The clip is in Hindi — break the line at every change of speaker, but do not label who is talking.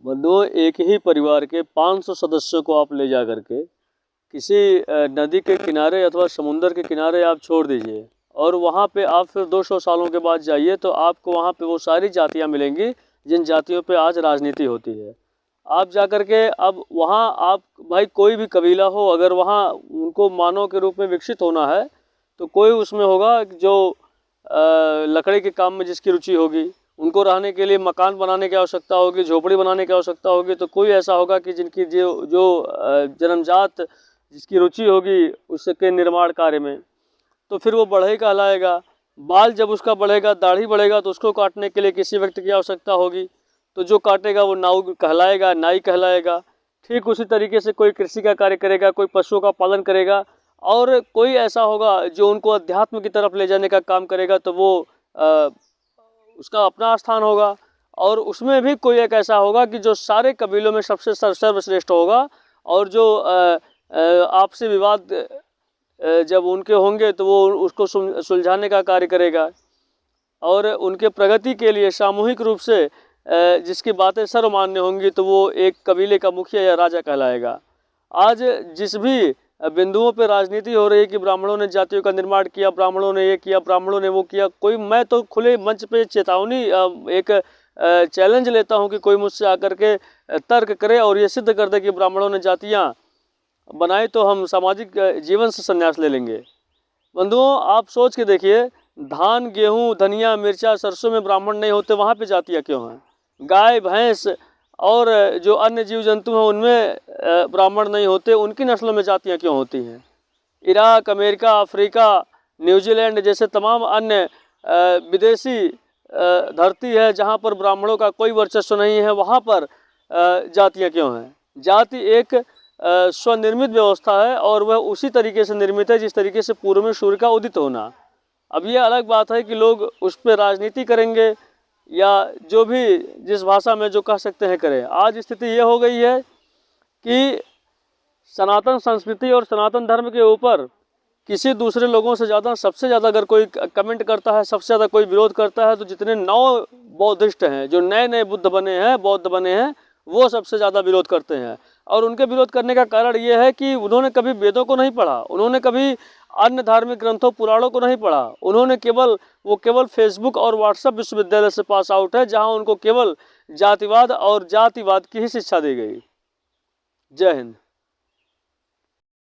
बंधुओं, एक ही परिवार के 500 सदस्यों को आप ले जा करके किसी नदी के किनारे अथवा समुंदर के किनारे आप छोड़ दीजिए और वहाँ पे आप फिर 200 सालों के बाद जाइए तो आपको वहाँ पे वो सारी जातियाँ मिलेंगी जिन जातियों पे आज राजनीति होती है। आप जा कर के अब वहाँ आप भाई कोई भी कबीला हो, अगर वहाँ उनको मानव के रूप में विकसित होना है तो कोई उसमें होगा जो लकड़ी के काम में जिसकी रुचि होगी, उनको रहने के लिए मकान बनाने की आवश्यकता होगी, झोपड़ी बनाने की आवश्यकता होगी, तो कोई ऐसा होगा कि जिनकी जो जो जन्मजात जिसकी रुचि होगी उसके निर्माण कार्य में, तो फिर वो बढ़ई कहलाएगा। बाल जब उसका बढ़ेगा, दाढ़ी बढ़ेगा, तो उसको काटने के लिए किसी व्यक्ति की आवश्यकता होगी, तो जो काटेगा वो नाऊ कहलाएगा, नाई कहलाएगा। ठीक उसी तरीके से कोई कृषि का कार्य करेगा, कोई पशुओं का पालन करेगा, और कोई ऐसा होगा जो उनको अध्यात्म की तरफ ले जाने का काम करेगा, तो वो उसका अपना स्थान होगा। और उसमें भी कोई एक ऐसा होगा कि जो सारे कबीलों में सबसे सर्वश्रेष्ठ होगा, और जो आपसी विवाद जब उनके होंगे तो वो उसको सुलझाने का कार्य करेगा, और उनके प्रगति के लिए सामूहिक रूप से जिसकी बातें सर्वमान्य होंगी तो वो एक कबीले का मुखिया या राजा कहलाएगा। आज जिस भी बिंदुओं पे राजनीति हो रही है कि ब्राह्मणों ने जातियों का निर्माण किया, ब्राह्मणों ने ये किया, ब्राह्मणों ने वो किया, कोई, मैं तो खुले मंच पे चेतावनी एक चैलेंज लेता हूँ कि कोई मुझसे आकर के तर्क करे और ये सिद्ध कर दे कि ब्राह्मणों ने जातियाँ बनाई तो हम सामाजिक जीवन से संन्यास ले लेंगे। बंधुओं, आप सोच के देखिए, धान, गेहूँ, धनिया, मिर्चा, सरसों में ब्राह्मण नहीं होते, वहाँ पे जातियाँ क्यों हैं? गाय, भैंस और जो अन्य जीव जंतु हैं उनमें ब्राह्मण नहीं होते, उनकी नस्लों में जातियाँ क्यों होती हैं? इराक, अमेरिका, अफ्रीका, न्यूजीलैंड जैसे तमाम अन्य विदेशी धरती है जहाँ पर ब्राह्मणों का कोई वर्चस्व नहीं है, वहाँ पर जातियाँ क्यों हैं? जाति एक स्वनिर्मित व्यवस्था है और वह उसी तरीके से निर्मित है जिस तरीके से पूर्व में सूर्य का उदित होना। अब ये अलग बात है कि लोग उस पर राजनीति करेंगे या जो भी जिस भाषा में जो कह सकते हैं करें। आज स्थिति ये हो गई है कि सनातन संस्कृति और सनातन धर्म के ऊपर किसी दूसरे लोगों से ज़्यादा, सबसे ज़्यादा अगर कोई कमेंट करता है, सबसे ज़्यादा कोई विरोध करता है, तो जितने नौ बौद्धिस्ट हैं, जो नए नए बुद्ध बने हैं, बौद्ध बने हैं, वो सबसे ज़्यादा विरोध करते हैं। और उनके विरोध करने का कारण ये है कि उन्होंने कभी वेदों को नहीं पढ़ा, उन्होंने कभी अन्य धार्मिक ग्रंथों, पुराणों को नहीं पढ़ा, उन्होंने केवल फेसबुक और व्हाट्सएप विश्वविद्यालय से पास आउट है, जहाँ उनको केवल जातिवाद और जातिवाद की ही शिक्षा दी गई। जय हिंद।